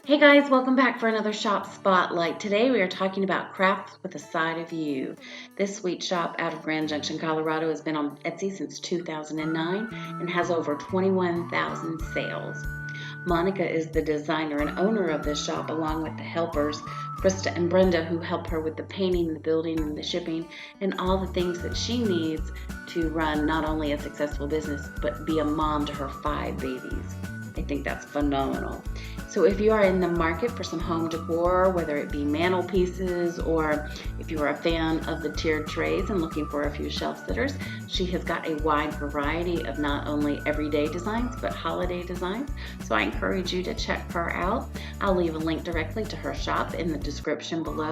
Hey guys, welcome back for another shop spotlight. Today we are talking about crafts with a side of you. This sweet shop out of Grand Junction, Colorado has been on Etsy since 2009 and has over 21,000 sales. Monica is the designer and owner of this shop, along with the helpers, Krista and Brenda, who help her with the painting, the building, and the shipping, and all the things that she needs to run not only a successful business, but be a mom to her 5 babies. I think that's phenomenal. So if you are in the market for some home decor, whether it be mantelpieces or if you are a fan of the tiered trays and looking for a few shelf sitters, she has got a wide variety of not only everyday designs, but holiday designs. So I encourage you to check her out. I'll leave a link directly to her shop in the description below.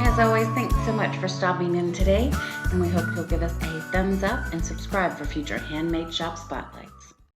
As always, thanks so much for stopping in today, and we hope you'll give us a thumbs up and subscribe for future handmade shop spotlights.